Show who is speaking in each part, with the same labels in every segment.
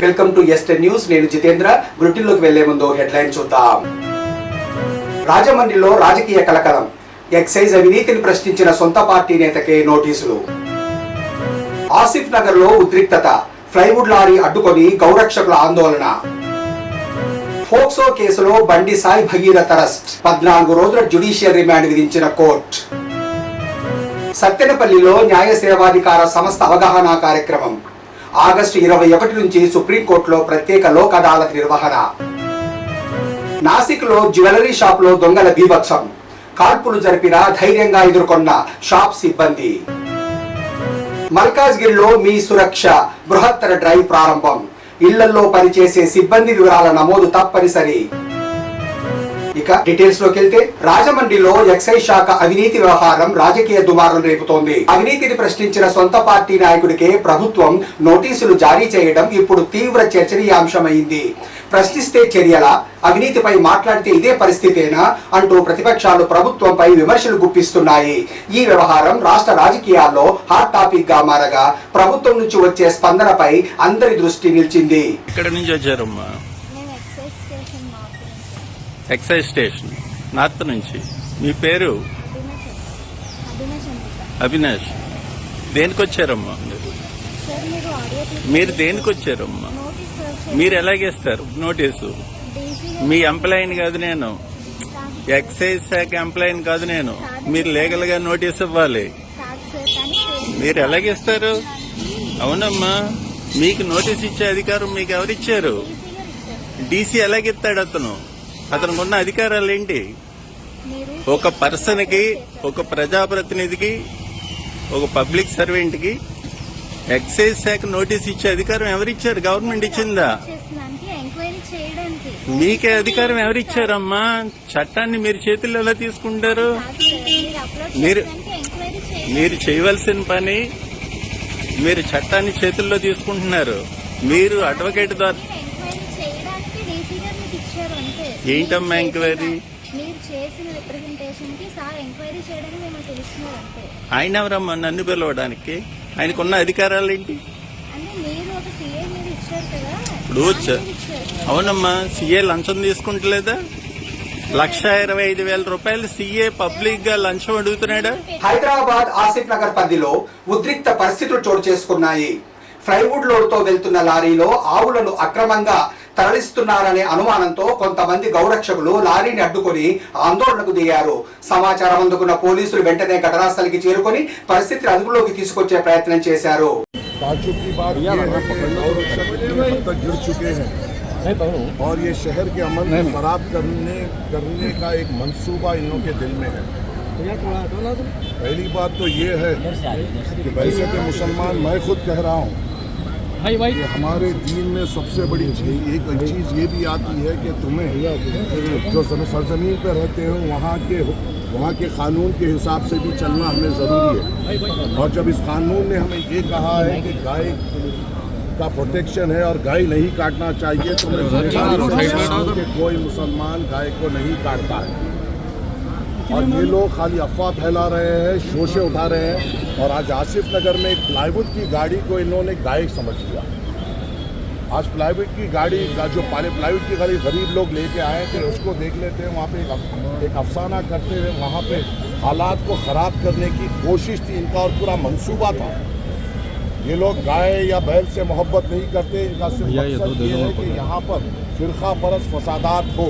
Speaker 1: Welcome to ester news. నేను జితేంద్ర. బులెటిన్లోకి వెళ్లే ముందు హెడ్లైన్ చూద్దాం. రాజమండ్రిలో రాజకీయ కలకలం. ఎక్సైజ్ అవినీతిని ప్రశ్నించిన సొంత పార్టీ నేతకే నోటీసులు. ఆసిఫ్ నగర్ లో ఉద్రిక్తత. ఫ్లైవుడ్ లారీ అడ్డుకొని గౌరక్షకుల ఆందోళన. ఫోక్సో కేసులో బండి సాయి భగీరథ అరెస్ట్. 14 రోజుల జ్యుడిషియల్ రిమాండ్ విధించిన కోర్టు. సత్తెనపల్లిలో న్యాయ సేవాధికార సంస్థ అవగాహన కార్యక్రమం. ఆగస్టు 21 నుంచి సుప్రీంకోర్టులో ప్రత్యేక లోక్ అదాలత్ నిర్వహణ. నాసిక్ లో జ్యువెలరీ షాప్ లో దొంగల బీభత్సం. కాల్పులు జరిపిన ధైర్యంగా ఎదుర్కొన్న షాప్ సిబ్బంది. మల్కాజ్గిరిలో మీ సురక్ష బృహత్తర డ్రైవ్ ప్రారంభం. ఇళ్లలో పనిచేసే సిబ్బంది వివరాల నమోదు తప్పనిసరి. ఇక డీటెయిల్స్ లోకి వెళ్తే, రాజమండ్రిలో ఎక్సైజ్ శాఖ అవినీతి వ్యవహారం రాజకీయ దుమారం రేపుతోంది. అవినీతిని ప్రశ్నించిన సొంత పార్టీ నాయకుడికే ప్రభుత్వం నోటీసులు జారీ చేయడం ఇప్పుడు తీవ్ర చర్చనీయాంశమైంది. ప్రశ్నిస్తే చర్యల, అవినీతిపై మాట్లాడితే ఇదే పరిస్థితేనా అంటూ ప్రతిపక్షాలు ప్రభుత్వంపై విమర్శలు గుప్పిస్తున్నాయి. ఈ వ్యవహారం రాష్ట్ర రాజకీయాల్లో హాట్ టాపిక్ గా మారగా ప్రభుత్వం నుంచి వచ్చే స్పందనపై అందరి దృష్టి నిలిచింది.
Speaker 2: ఇక్కడ నుంచి వచ్చారమ్మా? ఎక్సైజ్ స్టేషన్ నార్త్ నుంచి. మీ పేరు? అవినాష్. దేనికి వచ్చారమ్మా మీరు? దేనికి వచ్చారమ్మా మీరు? ఎలాగేస్తారు నోటీసు? మీ ఎంప్లాయీని కాదు నేను, ఎక్సైజ్ శాఖ ఎంప్లాయీని కాదు నేను. మీరు లీగల్ గా నోటీస్ ఇవ్వాలి. మీరు ఎలాగేస్తారు? అవునమ్మా, మీకు నోటీస్ ఇచ్చే అధికారం మీకు ఎవరిచ్చారు? డీసీ ఎలాగిస్తాడు? అతనికి ఉన్న అధికారాలు ఏంటి? ఒక పర్సన్ కి, ఒక ప్రజాప్రతినిధికి, ఒక పబ్లిక్ సర్వెంట్ కి ఎక్సైజ్ శాఖ నోటీస్ ఇచ్చే అధికారం ఎవరిచ్చారు? గవర్నమెంట్ ఇచ్చిందా? మీకే అధికారం ఎవరిచ్చారమ్మా? చట్టాన్ని మీరు చేతుల్లో ఎలా తీసుకుంటారు? మీరు చేయవలసిన పని, మీరు చట్టాన్ని చేతుల్లో తీసుకుంటున్నారు. మీరు అడ్వకేట్ ద్వారా ఏంటమ్మా ఎంక్వైరీ? ఆయన ఎవరమ్మా నన్ను పిలవడానికి? ఆయనకున్న అధికారాలు ఏంటి? ఇప్పుడు అవునమ్మా, సీఏ లంచం తీసుకుంటలేదా? 1,25,000 రూపాయలు సీఏ పబ్లిక్ గా లంచం అడుగుతున్నాడా?
Speaker 1: హైదరాబాద్ ఆసిఫ్ నగర్ పరిధిలో ఉద్రిక్త పరిస్థితులు చోటు చేసుకున్నాయి. ఫ్లైవుడ్ లోడ్తో వెళ్తున్న లారీలో ఆవులను అక్రమంగా తరలిస్తున్నారనే అనుమానంతో కొంతమంది గౌరక్షకులు లారీని అడ్డుకొని ఆందోళనకు దిగారు. సమాచారం అందుకున్న పోలీసులు వెంటనే ఘటనాస్థలికి చేరుకొని పరిస్థితిని అదుపులోకి తీసుకొచ్చే ప్రయత్నం చేశారు.
Speaker 3: और ये शहर के अमन को खराब करने का एक मंसूबा इन लोगों के दिल में है। पहली बात तो ये है कि वैसे तो मुसलमान, मैं खुद कह रहा हूँ कि हमारे दीन में सबसे बड़ी एक चीज़ ये भी आती है कि तुम्हें जो सरजमीन पर रहते हो वहाँ के कानून के हिसाब से भी चलना हमें ज़रूरी है। और जब इस कानून ने हमें ये कहा है कि गाय का प्रोटेक्शन है और गाय नहीं काटना चाहिए, तो मैं कोई मुसलमान गाय को नहीं काटता है। और ये लोग खाली अफवाह फैला रहे हैं, शोशे उठा रहे हैं। और आज आसिफ नगर में एक प्लाईवुड की गाड़ी को इन्होंने गाय समझ लिया। आज प्लाईवुड की गाड़ी जो प्लाईवुड की गाड़ी गरीब लोग लेके आए थे, उसको देख लेते हैं। वहाँ पे एक अफसाना करते हुए वहाँ पे हालात को ख़राब करने की कोशिश थी इनका, और पूरा मंसूबा था। ये लोग गाय या बैल से मोहब्बत नहीं करते, इनका सिर्फ मकसद ये है कि यहाँ पर फिरका परस्त फसादात हो,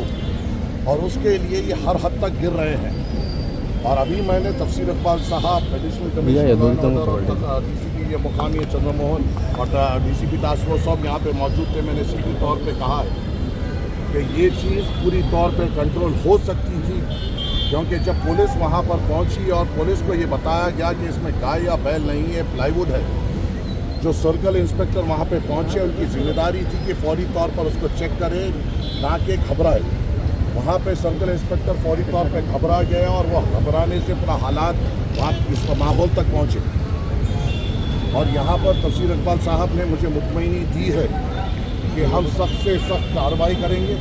Speaker 3: और उसके लिए ये हर हद तक गिर रहे हैं। और अभी मैंने तफसीर इकबाल साहब, एडिशनल कमिश्नर, डीसीपी ये मुकामी चंद्रमोहन और डीसीपी टास्क फोर्स सब यहाँ पे मौजूद थे, मैंने सीधी तौर पे कहा है कि ये चीज़ पूरी तौर पे कंट्रोल हो सकती थी, क्योंकि जब पुलिस वहाँ पर पहुँची और पुलिस को ये बताया गया कि इसमें गाय या बैल नहीं है, प्लाईवुड है, जो सर्कल इंस्पेक्टर वहाँ पे पहुँचे उनकी जिम्मेदारी थी कि फौरी तौर पर उसको चेक करें, ना कि घबराए। वहाँ पे सर्कल इंस्पेक्टर फौरी तौर पे घबरा गए और वो घबराने से पूरा हालात वहाँ इस माहौल तक पहुँचे। और यहाँ पर तफसीर इकबाल साहब ने मुझे मुतमईनी दी है कि हम सख्त से सख्त कार्रवाई करेंगे।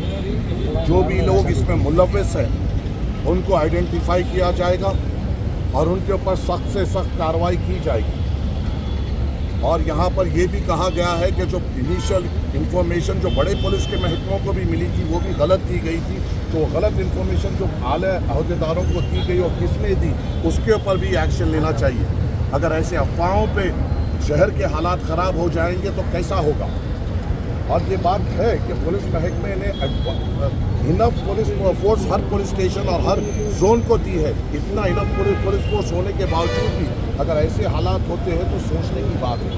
Speaker 3: जो भी लोग इसमें मुलव्वस हैं उनको आइडेंटिफाई किया जाएगा और उनके ऊपर सख्त से सख्त कार्रवाई की जाएगी। और यहाँ पर यह भी कहा गया है कि जो इनिशियल इंफॉर्मेशन जो बड़े पुलिस के महकमों को भी मिली थी वो भी गलत दी गई थी, तो गलत इंफॉर्मेशन जो आला अहदेदारों को दी गई और किसने दी उसके ऊपर भी एक्शन लेना चाहिए। अगर ऐसे अफवाहों पे शहर के हालात ख़राब हो जाएंगे तो कैसा होगा। और ये बात है कि पुलिस महकमे ने enough police force her police station और हर जोन को दी है। इतना इनफ पुलिस फोर्स होने के बावजूद भी अगर ऐसे हालात होते हैं तो सोचने की बात है।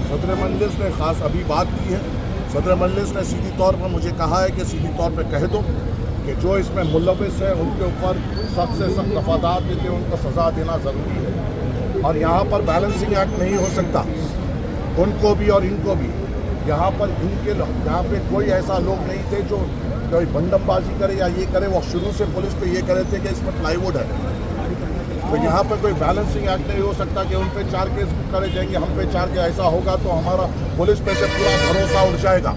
Speaker 3: सदर मजलिस ने ख़ास अभी बात की है। सदर मजलिस ने सीधी तौर पर मुझे कहा है कि सीधी तौर पर कह दो कि जो इसमें मुलविस है उनके ऊपर सख्त से सख्त दफादार देते उनको सज़ा देना ज़रूरी है। और यहाँ पर बैलेंसिंग एक्ट नहीं हो सकता, उनको भी और इनको भी। यहाँ पर यहाँ पे कोई ऐसा लोग नहीं थे जो कोई बंदमबाजी करे या ये करे। वो शुरू से पुलिस को ये करे थे कि इसमें प्लाईवुड है, तो यहाँ पर कोई बैलेंसिंग एक्ट नहीं हो सकता कि उन पे 4 केस करे जाएंगे, हम पे 4 केस। ऐसा होगा तो हमारा पुलिस पे से पूरा भरोसा उठ जाएगा।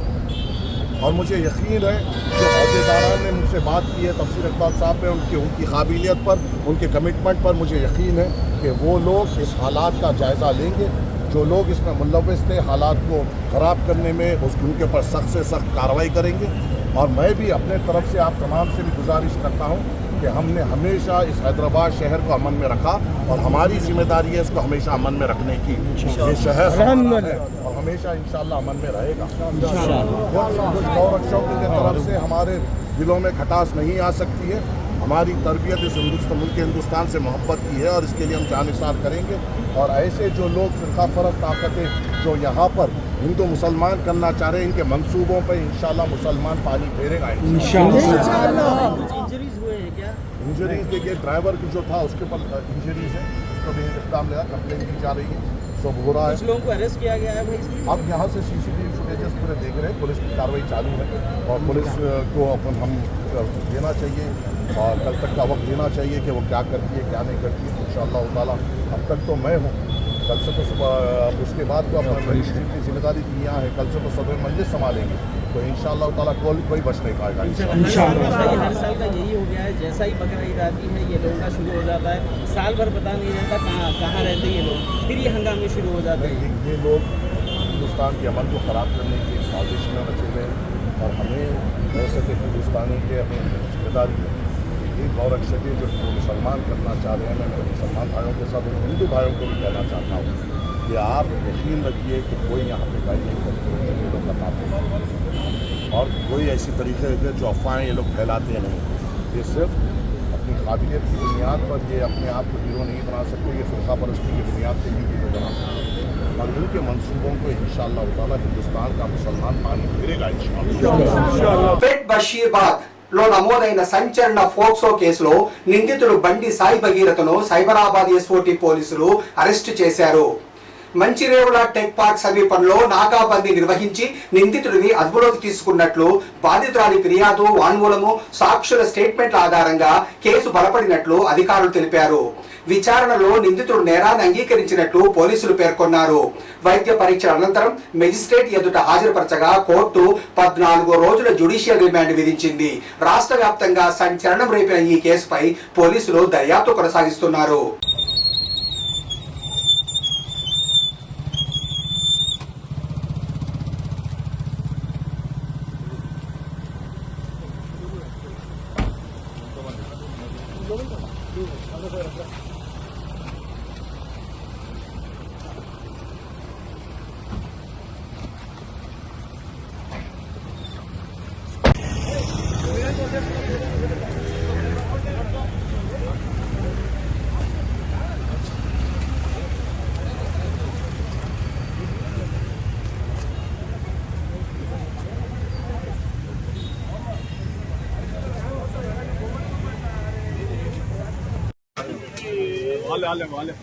Speaker 3: और मुझे यकीन है जो अहदेदारान ने मुझसे बात की है तफसीर इकबाल साहब ने उनकी काबिलियत पर, उनके कमिटमेंट पर मुझे यकीन है कि वो लोग इस हालात का जायज़ा लेंगे। जो लोग इसमें मुलविस थे हालात को ख़राब करने में उनके ऊपर सख्त से सख्त कार्रवाई करेंगे। और मैं भी अपने तरफ से आप तमाम से भी गुजारिश करता हूँ कि हमने हमेशा इस हैदराबाद शहर को अमन में रखा और हमारी जिम्मेदारी है इसको हमेशा अमन में रखने की। ये शहर है और हमेशा इंशाल्लाह अमन में रहेगा। कुछ गौरक्षकों की तरफ से हमारे दिलों में खटास नहीं आ सकती है। हमारी तरबियत इस मुल्क हिंदुस्तान से मोहब्बत की है और इसके लिए हम जानिसार करेंगे। और ऐसे जो लोग फिरका परस्त ताकतें जो यहाँ पर हिंदू मुसलमान करना चाह रहे हैं इनके मंसूबों पर इंशाल्लाह मुसलमान पानी फेरेगा इंशाल्लाह। इंजरीज देखिए ड्राइवर की जो था उसके ऊपर इंजरीज है, उसको भी इल्जाम लगा, कंप्लेन की जा रही है, सब हो रहा है।
Speaker 4: कुछ लोगों को अरेस्ट किया गया है भाई।
Speaker 3: अब यहाँ से CCTV फुटेजेस पूरे देख रहे हैं, पुलिस की कार्रवाई चालू है और पुलिस को अपन हम देना चाहिए और कल तक का वक्त देना चाहिए कि वो क्या करती है क्या नहीं करती है। इंशाअल्लाह ताला अब तक तो मैं हूँ, कल से तो उसके बाद तो अपना बड़ी की जिम्मेदारी यहाँ है, कल से तो सदर मजलिस संभालेंगे, तो इंशाअल्लाह ताला कोई बच नहीं पाएगा इंशाअल्लाह।
Speaker 4: हर साल का यही हो गया है, जैसा ही बकरा ईद आती है ये लोगों का शुरू हो जाता है, साल भर पता नहीं रहता कहाँ रहते ये लोग, फिर ये हंगामे शुरू हो जाते हैं।
Speaker 3: ये लोग हिंदुस्तान के अमन को ख़राब करने की साजिश में रचे हुए हैं और हमें वैसे कि हिंदुस्तानी के अपनी जिम्मेदारी है। ये गौरक्षक जो मुसलमान करना चाह रहे हैं, मैं मेरे मुसलमान भाइयों के साथ हिंदू भाइयों को भी कहना चाहता हूँ कि आप यकीन रखिए कि कोई यहाँ पे गाइड नहीं करते हैं, ये लोग बताते हैं और कोई ऐसी तरीके से जो अफवाहें ये लोग फैलाते नहीं। ये सिर्फ अपनी काबिलियत की बुनियाद पर ये अपने आप को हीरो नहीं बना सकते, ये फिरका परस्ती की बुनियाद पर ही हीरो बना सकते और उनके मंसूबों को इंशाअल्लाह ताला हिंदुस्तान का मुसलमान पानी फिरेगा इंशाअल्लाह।
Speaker 1: पेट बशीर्बाद లో నమోదైన సంచలన ఫోక్సో కేసులో నిందితుడు బండి సాయి భగీరథను సైబరాబాద్ ఎస్ఓటీ పోలీసులు అరెస్టు చేశారు. మంచిరేవుల టెక్ పార్క్ సమీపంలో నాకాబందీ నిర్వహించి నిందితుడిని అదుపులోకి తీసుకున్నట్లు బాధితురాలి ఫిర్యాదు, వాంగ్మూలము, సాక్షుల స్టేట్మెంట్ల ఆధారంగా కేసు బలపడినట్లు అధికారులు తెలిపారు. విచారణలో నిందితుడు నేరాన్ని అంగీకరించినట్లు పోలీసులు పేర్కొన్నారు. వైద్య పరీక్షల అనంతరం మెజిస్ట్రేట్ ఎదుట హాజరుపరచగా కోర్టు 14 రోజుల జ్యుడిషియల్ రిమాండ్ విధించింది. రాష్ట్ర వ్యాప్తంగా సంచలనం రేపిన ఈ కేసుపై పోలీసులు దర్యాప్తు కొనసాగిస్తున్నారు.
Speaker 5: वाले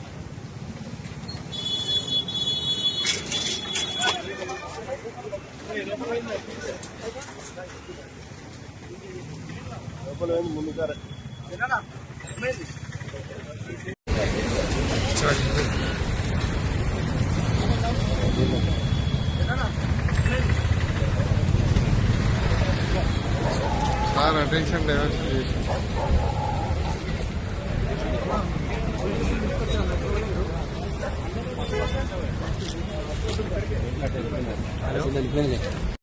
Speaker 5: ముందుగారే
Speaker 6: సార్ అటెన్షన్ డైవర్షన్ చేసి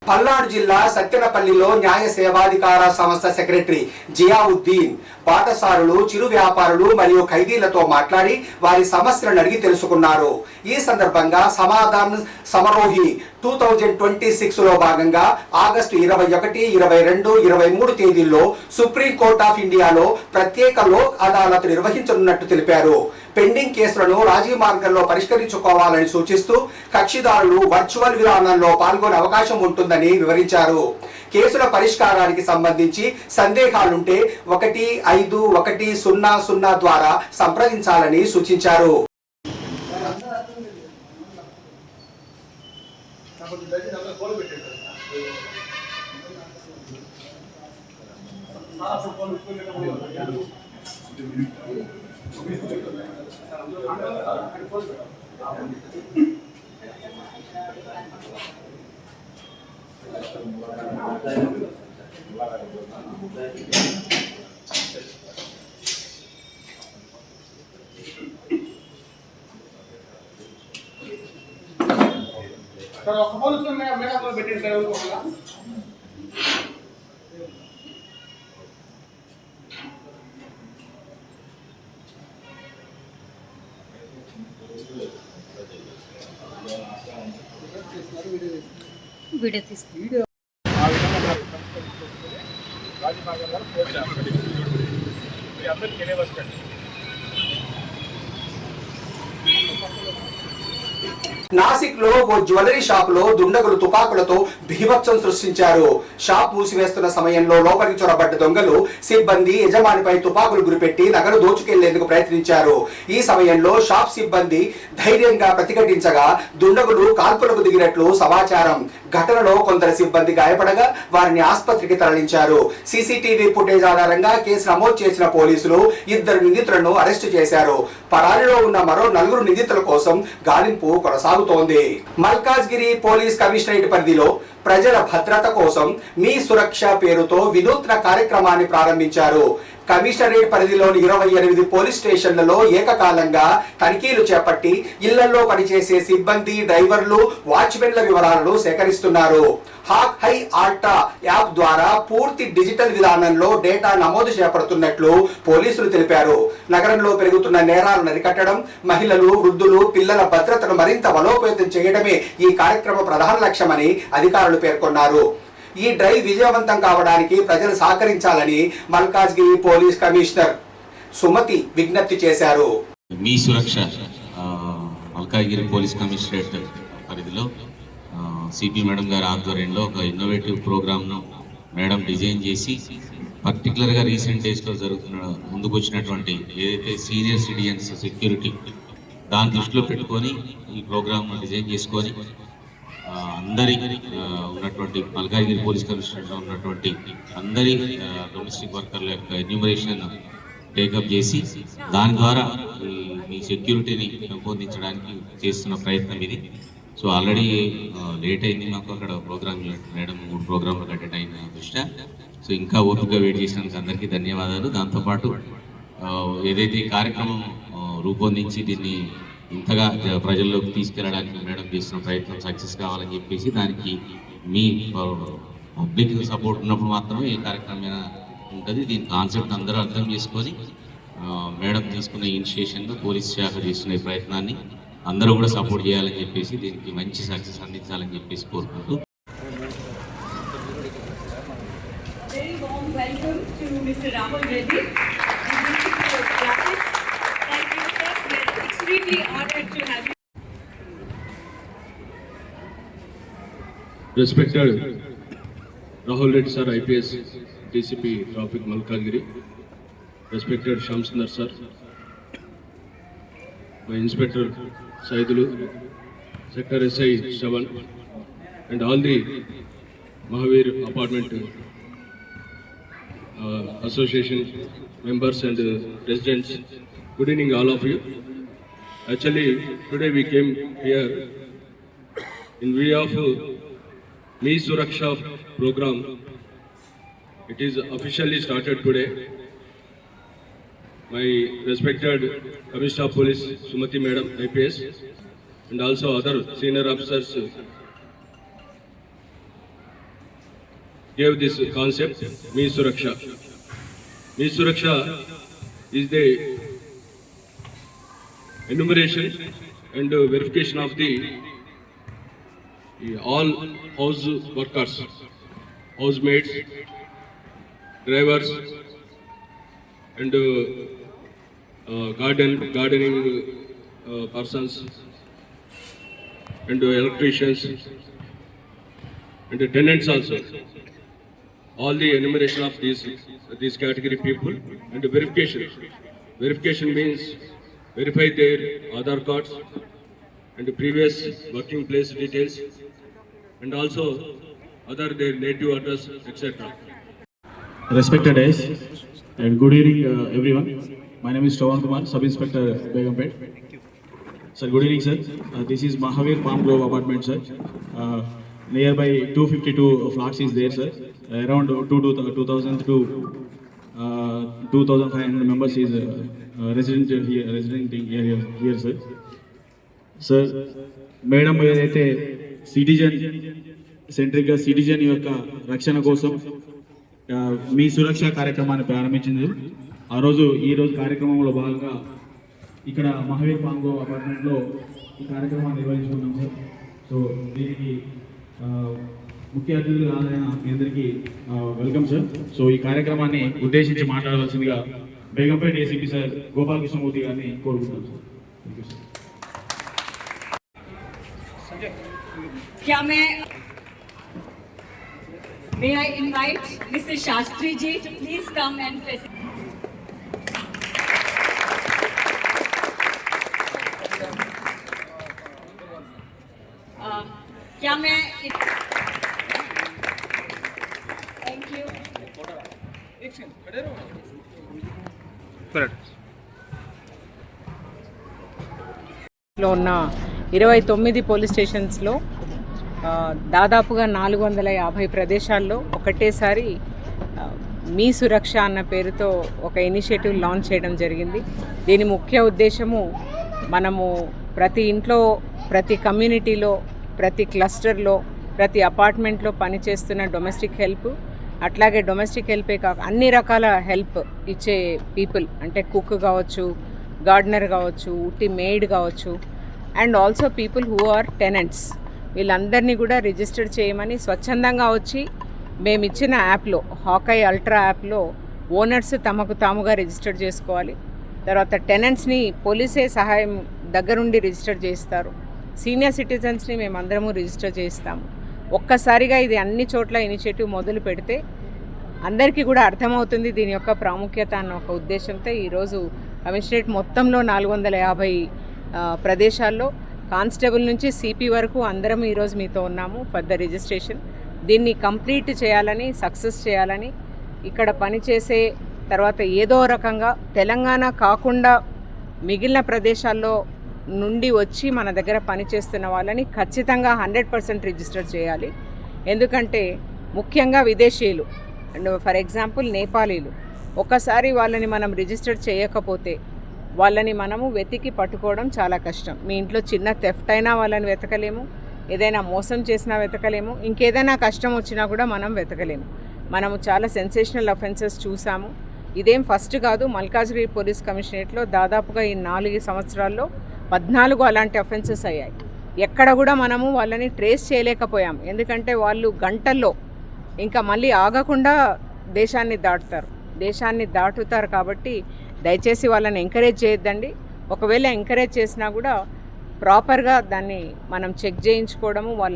Speaker 1: పల్నాడు జిల్లా సత్తెనపల్లిలో న్యాయ సేవాధికార సంస్థ సెక్రటరీ జియావుద్దీన్ పాఠశాలలు, చిరు వ్యాపారులు మరియు ఖైదీలతో మాట్లాడి వారి సమస్యలను అడిగి తెలుసుకున్నారు. ఈ సందర్భంగా సమాధాన్ సమరోహి 2026 లో భాగంగా ఆగస్టు 21, 22, 23 తేదీల్లో సుప్రీం కోర్ట్ ఆఫ్ ఇండియాలో ప్రత్యేక లోక్ అదాలత్ నిర్వహించనున్నట్టు తెలిపారు. పెండింగ్ కేసులను రాజీ మార్గంలో పరిష్కరించుకోవాలని సూచిస్తూ కక్షిదారులు వర్చువల్ విధానంలో పాల్గొనే అవకాశం ఉంటుందని వివరించారు. కేసుల పరిష్కారానికి సంబంధించి సందేహాలుంటే 1510 ద్వారా సంప్రదించాలని సూచించారు.
Speaker 6: వీడియో తీస్తాను.
Speaker 5: అందరికి తెలియవచ్చండి.
Speaker 1: నాసిక్ లో ఓ జ్యువెలరీ షాప్ లో దుండగులు తుపాకులతో బీభత్సం సృష్టించారు. షాప్ మూసివేస్తున్న సమయంలో లోపలికి చొరబడ్డ దొంగలు సిబ్బంది యజమానిపై తుపాకులు గురిపెట్టి నగలు దోచుకెళ్లేందుకు ప్రయత్నించారు. ఈ సమయంలో షాప్ సిబ్బంది ధైర్యంగా ప్రతిఘటించగా దుండగులు కాల్పులకు దిగినట్లు సమాచారం. ఘటనలో కొందరు సిబ్బంది గాయపడగా వారిని ఆసుపత్రికి తరలించారు. సీసీటీవీ ఫుటేజ్ ఆధారంగా కేసు నమోదు చేసిన పోలీసులు 2 నిందితులను అరెస్టు చేశారు. పరారీలో ఉన్న మరో 4 నిందితుల కోసం గాలింపు కొనసాగుతోంది. మల్కాజ్గిరి పోలీస్ కమిషనరేట్ పరిధిలో ప్రజల భద్రత కోసం మీ సురక్ష పేరుతో వినూత్న కార్యక్రమాన్ని ప్రారంభించారు. కమిషనరేట్ పరిధిలోని 28 పోలీస్ స్టేషన్లలో ఏకకాలంగా తనిఖీలు చేపట్టి ఇళ్లలో పనిచేసే సిబ్బంది, డ్రైవర్లు, వాచ్మెన్ల వివరాలను సేకరిస్తున్నారు. హాక్ హై ఆల్టా యాప్ ద్వారా పూర్తి డిజిటల్ విధానంలో డేటా నమోదు చేపడుతున్నట్లు పోలీసులు తెలిపారు. నగరంలో పెరుగుతున్న నేరాలను అరికట్టడం, మహిళలు, వృద్ధులు, పిల్లల భద్రతను మరింత బలోపేతం చేయడమే ఈ కార్యక్రమ ప్రధాన లక్ష్యమని అధికారులు పేర్కొన్నారు. ఈ డ్రైవ్ విజయవంతం కావడానికి ప్రజలు సహకరించాలని మల్కాజ్గిరి పోలీస్ కమిషనర్ సుమతి విజ్ఞప్తి చేశారు.
Speaker 7: మీ సురక్ష మల్కాజ్గిరి పోలీస్ కమిషనరేట్ పరిధిలో సిపి మేడం గారి ఆధ్వర్యంలో ఒక ఇన్నోవేటివ్ ప్రోగ్రామ్ను మేడం డిజైన్ చేసి పర్టికులర్గా రీసెంట్ డేస్లో ముందుకు వచ్చినటువంటి ఏదైతే సీనియర్ సిటిజన్స్ సెక్యూరిటీ దాన్ని దృష్టిలో పెట్టుకొని ఈ ప్రోగ్రామ్ను డిజైన్ చేసుకొని అందరి ఉన్నటువంటి మల్కాజ్గిరి పోలీస్ కమిషనరేట్లో ఉన్నటువంటి అందరి డొమెస్టిక్ వర్కర్ల యొక్క ఎన్యూమరేషన్ టేకప్ చేసి దాని ద్వారా ఈ సెక్యూరిటీని పెంపొందించడానికి చేస్తున్న ప్రయత్నం ఇది. సో ఆల్రెడీ లేట్ అయింది మాకు అక్కడ ప్రోగ్రామ్ మేడం 3 ప్రోగ్రాంలు అటెండ్ అయిన దృష్ట్యా. సో ఇంకా ఓపికగా వెయిట్ చేసినందుకు అందరికీ ధన్యవాదాలు. దాంతోపాటు ఏదైతే కార్యక్రమం రూపొందించి దీన్ని ఇంతగా ప్రజల్లోకి తీసుకెళ్ళడానికి మేడం చేస్తున్న ప్రయత్నం సక్సెస్ కావాలని చెప్పేసి దానికి మీ పబ్లిక్ సపోర్ట్ ఉన్నప్పుడు మాత్రమే ఈ కార్యక్రమం ఉంటుంది. దీని కాన్సెప్ట్ అందరూ అర్థం చేసుకొని మేడం తీసుకున్న ఇనిషియేషన్లో పోలీస్ శాఖ చేస్తున్న ఈ ప్రయత్నాన్ని అందరూ కూడా సపోర్ట్ చేయాలని చెప్పేసి దీనికి మంచి సక్సెస్ అందించాలని చెప్పేసి కోరుకుంటూ
Speaker 8: Very warm welcome to Mr. Rahul Reddy. Thank you, sir. We are extremely honored to have you.
Speaker 5: Respected Rahul Reddy sir, IPS, DCP Traffic Malkagiri. Respected Shamsundar sir, my Inspector Saidulu, Sector SI Shavan, and all the Mahavir Apartment Association members and residents. Good evening all of you. Actually today we came here in view of Me Suraksha program. It is officially started today. My respected Commissioner of Police Sumati Madam IPS and also other senior officers gave this concept, Me Suraksha. Me Suraksha is the enumeration and verification of the all house workers, housemaids, drivers, and gardening persons, and electricians, and the tenants also. All the enumeration of these category people, and the verification. Verification means verify their Aadhaar cards and the previous working place details, and also other their native address, etc.
Speaker 6: Respected guys, and good evening everyone. My name is Shravan Kumar, Sub-Inspector Begumpet. Sir, good evening sir. This is Mahavir Palm Grove apartment sir. Nearby 252 flats is there sir. Around 2,000 to 2,500 members is resident here sir. Sir, madam ఏదైతే citizen సెంట్రిక్గా citizen యొక్క రక్షణ కోసం మీ సురక్ష కార్యక్రమాన్ని ప్రారంభించింది. ఈ రోజు కార్యక్రమంలో భాగంగా ఇక్కడ మహావీర్ పాంగో అపార్ట్మెంట్లో ఈ కార్యక్రమాన్ని నిర్వహించుకున్నాం సార్. సో దీనికి ముఖ్య అతిథులు హాజరైన మీ అందరికీ వెల్కమ్ సార్. సో ఈ కార్యక్రమాన్ని ఉద్దేశించి మాట్లాడవలసిందిగా బేగంపేట ఏసీపీ సార్ గోపాలకృష్ణమూర్తి గారిని కోరుకుంటున్నాం సార్. Thank you sir.
Speaker 8: क्या may I invite Mr. Shastri ji to please come and present. क्या मैं thank you.
Speaker 9: లో ఉన్న 29 పోలీస్ స్టేషన్స్లో దాదాపుగా 450 ప్రదేశాల్లో ఒకటేసారి మీ సురక్ష అన్న పేరుతో ఒక ఇనిషియేటివ్ లాంచ్ చేయడం జరిగింది. దీని ముఖ్య ఉద్దేశము మనము ప్రతి ఇంట్లో, ప్రతి కమ్యూనిటీలో, ప్రతి క్లస్టర్లో, ప్రతి అపార్ట్మెంట్లో పనిచేస్తున్న డొమెస్టిక్ హెల్ప్, అట్లాగే డొమెస్టిక్ హెల్పే కాక అన్ని రకాల హెల్ప్ ఇచ్చే పీపుల్, అంటే కుక్ కావచ్చు, గార్డెనర్ కావచ్చు, ఉట్టి మెయిడ్ కావచ్చు, and also people who are tenants, వీళ్ళందరినీ కూడా రిజిస్టర్ చేయమని స్వచ్ఛందంగా వచ్చి మేము ఇచ్చిన యాప్లో, హాకై అల్ట్రా యాప్లో ఓనర్స్ తమకు తాముగా రిజిస్టర్ చేసుకోవాలి. తర్వాత టెనెంట్స్ని పోలీసే సహాయం దగ్గరుండి రిజిస్టర్ చేస్తారు. సీనియర్ సిటిజన్స్ని మేమందరము రిజిస్టర్ చేస్తాము. ఒక్కసారిగా ఇది అన్ని చోట్ల ఇనిషియేటివ్ మొదలు పెడితే అందరికీ కూడా అర్థమవుతుంది దీని యొక్క ప్రాముఖ్యత అన్న ఒక ఉద్దేశంతో ఈరోజు కమిషనరేట్ మొత్తంలో 450 ప్రదేశాల్లో కానిస్టేబుల్ నుంచి సిపి వరకు అందరం ఈరోజు మీతో ఉన్నాము ఫర్ ద రిజిస్ట్రేషన్. దీన్ని కంప్లీట్ చేయాలని, సక్సెస్ చేయాలని, ఇక్కడ పనిచేసే తర్వాత ఏదో రకంగా తెలంగాణ కాకుండా మిగిలిన ప్రదేశాల్లో నుండి వచ్చి మన దగ్గర పనిచేస్తున్న వాళ్ళని ఖచ్చితంగా 100% రిజిస్టర్ చేయాలి. ఎందుకంటే ముఖ్యంగా విదేశీయులు, అండ్ ఫర్ ఎగ్జాంపుల్ నేపాలీలు, ఒకసారి వాళ్ళని మనం రిజిస్టర్ చేయకపోతే వాళ్ళని మనము వెతికి పట్టుకోవడం చాలా కష్టం. మీ ఇంట్లో చిన్న థెఫ్ట్ అయినా వాళ్ళని వెతకలేము, ఏదైనా మోసం చేసినా వెతకలేము, ఇంకేదైనా కష్టం వచ్చినా కూడా మనం వెతకలేము. మనము చాలా సెన్సేషనల్ అఫెన్సెస్ చూసాము. ఇదేం ఫస్ట్ కాదు. మల్కాజ్గిరి పోలీస్ కమిషనరేట్లో దాదాపుగా ఈ 4 సంవత్సరాల్లో 14 అలాంటి అఫెన్సెస్ అయ్యాయి. ఎక్కడ కూడా మనము వాళ్ళని ట్రేస్ చేయలేకపోయాం. ఎందుకంటే వాళ్ళు గంటల్లో ఇంకా మళ్ళీ ఆగకుండా దేశాన్ని దాటుతారు. కాబట్టి దయచేసి వాళ్ళని ఎంకరేజ్ చేయొద్దండి. ఒకవేళ ఎంకరేజ్ చేసినా కూడా ప్రాపర్గా దాన్ని మనం చెక్ చేయించుకోవడము, వాళ్ళ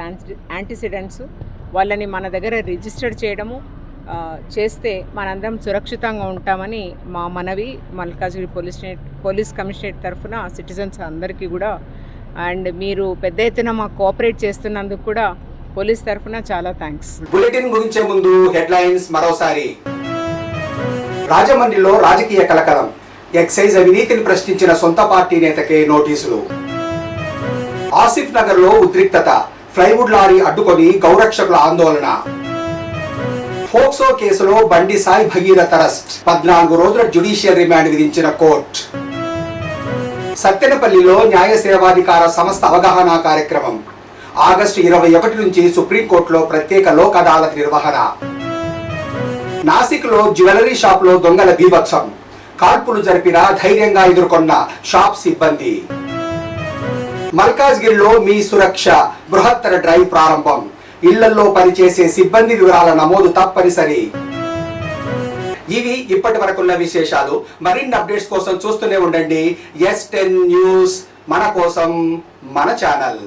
Speaker 9: యాంటీసిడెంట్స్, వాళ్ళని మన దగ్గర రిజిస్టర్ చేయడము చేస్తే మనందరం సురక్షితంగా ఉంటామని మా మనవి మల్కాజ్గిరి పోలీస్ కమిషనరేట్ తరఫున సిటిజన్స్ అందరికీ కూడా. అండ్ మీరు పెద్ద ఎత్తున మాకు కోఆపరేట్ చేస్తున్నందుకు కూడా పోలీస్ తరఫున చాలా థ్యాంక్స్.
Speaker 1: బులెటిన్ ముగించే ముందు హెడ్లైన్స్ మరోసారి. రాజమండ్రిలో రాజకీయ కలకలం. ఎక్సైజ్ అవినీతిని ప్రశ్నించిన సొంత పార్టీ నేతకే నోటీసులు. ఆసిఫ్ నగర్ లో ఉద్రిక్తత. ఫ్లైవుడ్ లారీ అడ్డుకొని గౌరక్షకుల ఆందోళన. ఫోక్సో కేసులో బండి సాయి భగీరథ అరెస్ట్. 14 రోజుల జ్యుడిషియల్ రిమాండ్ విధించిన కోర్టు. సత్తెనపల్లిలో న్యాయ సేవాధికార సంస్థ అవగాహన కార్యక్రమం. ఆగస్టు 21 నుంచి సుప్రీంకోర్టులో ప్రత్యేక లోక్ అదాలత్ నిర్వహణ. నాసిక్ లో జ్యువెలరీ షాప్ లో దొంగల బీభత్సం, కాల్పులు జరిపిన ధైర్యంగా ఎదుర్కొన్న షాప్ సిబ్బంది. మల్కాజ్గిరిలో మీ సురక్ష బృహత్తర డ్రైవ్ ప్రారంభం. ఇళ్లలో పనిచేసే సిబ్బంది వివరాల నమోదు తప్పనిసరి. ఇవి ఇప్పటి వరకున్న విశేషాలు. మరిన్ని అప్డేట్స్ కోసం చూస్తూనే ఉండండి S10 న్యూస్, మన కోసం మన ఛానల్.